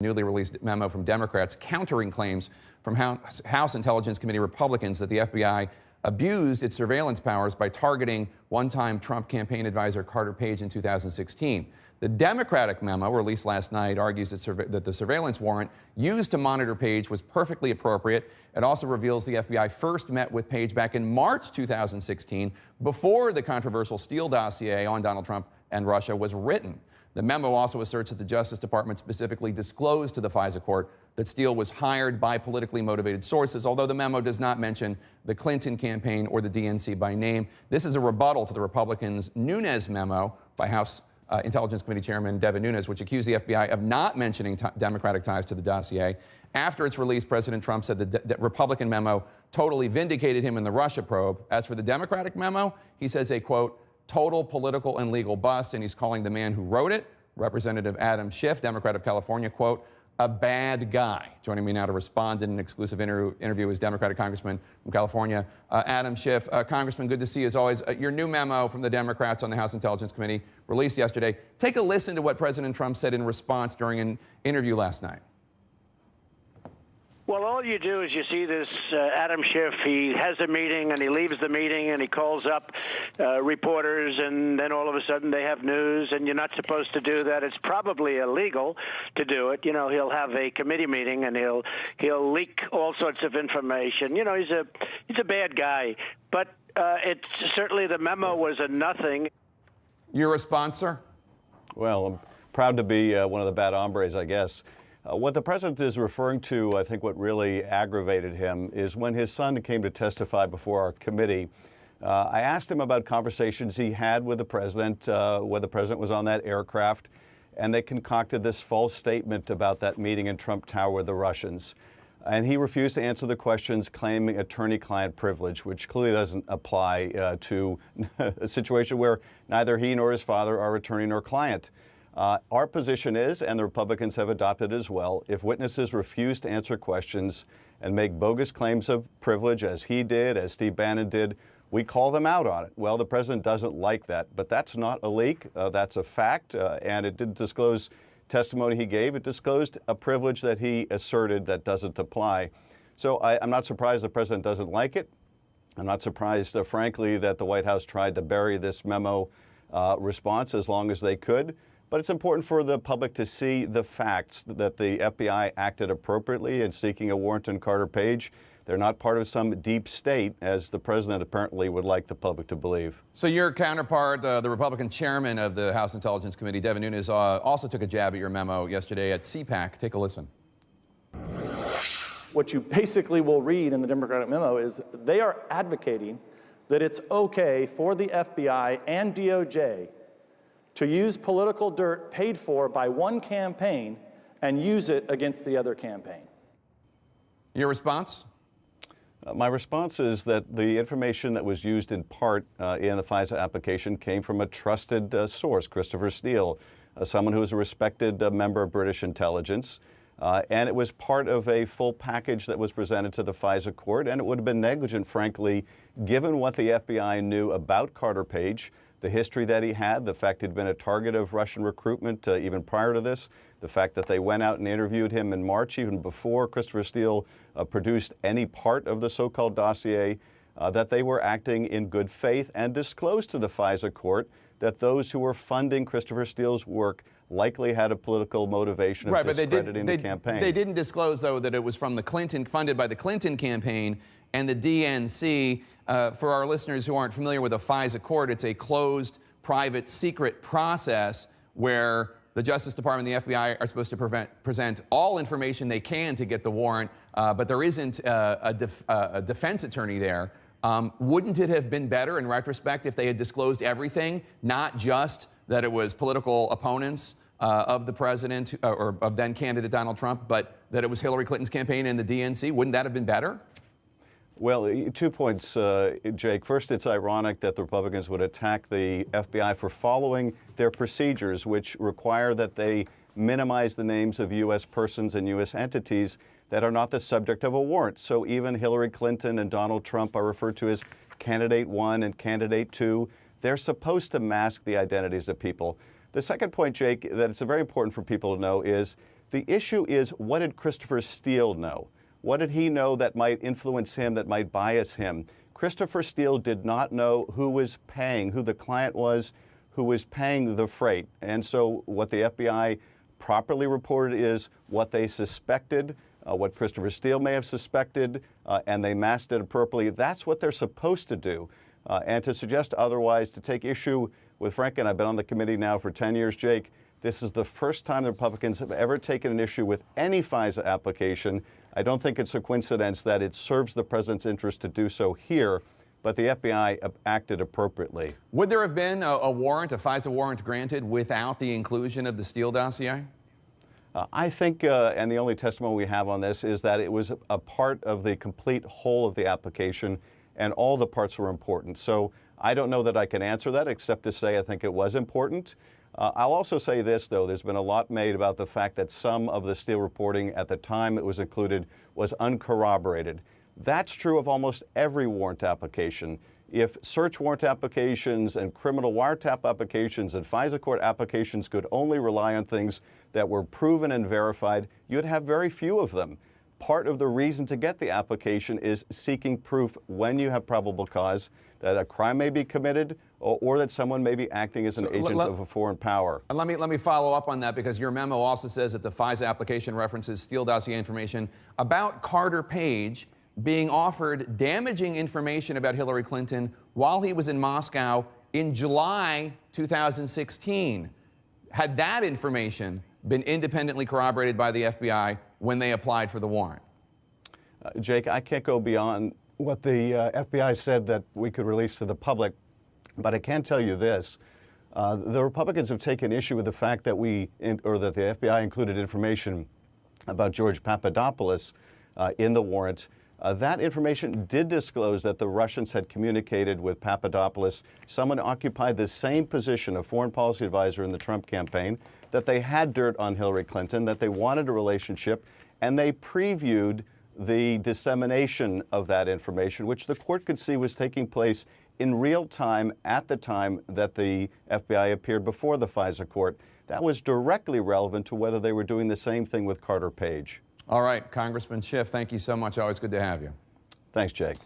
Newly released memo from Democrats countering claims from House Intelligence Committee Republicans that the FBI abused its surveillance powers by targeting one-time Trump campaign advisor Carter Page in 2016. The Democratic memo released last night argues that the surveillance warrant used to monitor Page was perfectly appropriate. It also reveals the FBI first met with Page back in March 2016, before the controversial Steele dossier on Donald Trump and Russia was written. The memo also asserts that the Justice Department specifically disclosed to the FISA court that Steele was hired by politically motivated sources, although the memo does not mention the Clinton campaign or the DNC by name. This is a rebuttal to the Republicans' Nunes memo by House Intelligence Committee Chairman Devin Nunes, which accused the FBI of not mentioning Democratic ties to the dossier. After its release, President Trump said the Republican memo totally vindicated him in the Russia probe. As for the Democratic memo, he says a, quote, total political and legal bust, and he's calling the man who wrote it, Representative Adam Schiff, Democrat of California, quote, a bad guy. Joining me now to respond in an exclusive interview is Democratic Congressman from California, Adam Schiff. Congressman, good to see you as always. Your new memo from the Democrats on the House Intelligence Committee released yesterday. Take a listen to what President Trump said in response during an interview last night. Well, all you do is you see this Adam Schiff. He has a meeting and he leaves the meeting and he calls up reporters, and then all of a sudden they have news, and you're not supposed to do that. It's probably illegal to do it. You know, he'll have a committee meeting and he'll leak all sorts of information. You know, he's a bad guy. But it's certainly, the memo was a nothing. Your response, sir? Well, I'm proud to be one of the bad hombres, I guess. What the president is referring to, I think what really aggravated him, is when his son came to testify before our committee. I asked him about conversations he had with the president when the president was on that aircraft, and they concocted this false statement about that meeting in Trump Tower with the Russians. And he refused to answer the questions, claiming attorney-client privilege, which clearly doesn't apply to a situation where neither he nor his father are attorney nor client. Our position is, and the Republicans have adopted as well, if witnesses refuse to answer questions and make bogus claims of privilege, as he did, as Steve Bannon did, we call them out on it. Well, the president doesn't like that, but that's not a leak. That's a fact, and it didn't disclose testimony he gave. It disclosed a privilege that he asserted that doesn't apply. So I'm not surprised the president doesn't like it. I'm not surprised, frankly, that the White House tried to bury this memo response as long as they could. But it's important for the public to see the facts that the FBI acted appropriately in seeking a warrant on Carter Page. They're not part of some deep state, as the president apparently would like the public to believe. So your counterpart, the Republican chairman of the House Intelligence Committee, Devin Nunes, also took a jab at your memo yesterday at CPAC. Take a listen. What you basically will read in the Democratic memo is they are advocating that it's okay for the FBI and DOJ to use political dirt paid for by one campaign and use it against the other campaign. Your response? My response is that the information that was used in part in the FISA application came from a trusted source, Christopher Steele, someone who is a respected member of British intelligence. And it was part of a full package that was presented to the FISA court, and it would have been negligent, frankly, given what the FBI knew about Carter Page, the history that he had, the fact he'd been a target of Russian recruitment even prior to this, the fact that they went out and interviewed him in March, even before Christopher Steele produced any part of the so-called dossier, that they were acting in good faith and disclosed to the FISA court that those who were funding Christopher Steele's work likely had a political motivation of discrediting the campaign. They didn't disclose, though, that it was from the funded by the Clinton campaign and the DNC. For our listeners who aren't familiar with a FISA court, it's a closed, private, secret process where the Justice Department and the FBI are supposed to present all information they can to get the warrant, but there isn't a defense attorney there. Wouldn't it have been better in retrospect if they had disclosed everything, not just that it was political opponents of the president or of then candidate Donald Trump, but that it was Hillary Clinton's campaign and the DNC? Wouldn't that have been better? Well, 2 points, Jake. First, it's ironic that the Republicans would attack the FBI for following their procedures, which require that they minimize the names of U.S. persons and U.S. entities that are not the subject of a warrant. So even Hillary Clinton and Donald Trump are referred to as Candidate 1 and Candidate 2. They're supposed to mask the identities of people. The second point, Jake, that it's very important for people to know is The issue is, what did Christopher Steele know? What did he know that might influence him, that might bias him? Christopher Steele did not know who was paying, who the client was, who was paying the freight. And so what the FBI properly reported is what they suspected, what Christopher Steele may have suspected, and they masked it appropriately. That's what they're supposed to do. And to suggest otherwise, to take issue with Frank, and I've been on the committee now for 10 years, Jake, this is the first time the Republicans have ever taken an issue with any FISA application. I don't think it's a coincidence that it serves the president's interest to do so here, but the FBI acted appropriately. Would there have been a warrant, a FISA warrant granted without the inclusion of the Steele dossier? I think, and the only testimony we have on this is that it was a part of the complete whole of the application, and all the parts were important. So I don't know that I can answer that, except to say I think it was important. I'll also say this, though. There's been a lot made about the fact that some of the Steele reporting at the time it was included was uncorroborated. That's true of almost every warrant application. If search warrant applications and criminal wiretap applications and FISA court applications could only rely on things that were proven and verified, you'd have very few of them. Part of the reason to get the application is seeking proof when you have probable cause that a crime may be committed or that someone may be acting as an agent of a foreign power. Let me follow up on that, because your memo also says that the FISA application references Steele dossier information about Carter Page being offered damaging information about Hillary Clinton while he was in Moscow in July 2016. Had that information been independently corroborated by the FBI when they applied for the warrant? Jake, I can't go beyond what the FBI said that we could release to the public, but I can tell you this. The Republicans have taken issue with the fact that that the FBI included information about George Papadopoulos in the warrant. That information did disclose that the Russians had communicated with Papadopoulos, someone who occupied the same position of foreign policy advisor in the Trump campaign, that they had dirt on Hillary Clinton, that they wanted a relationship, and they previewed the dissemination of that information, which the court could see was taking place in real time at the time that the FBI appeared before the FISA court. That was directly relevant to whether they were doing the same thing with Carter Page. All right, Congressman Schiff, thank you so much. Always good to have you. Thanks, Jake.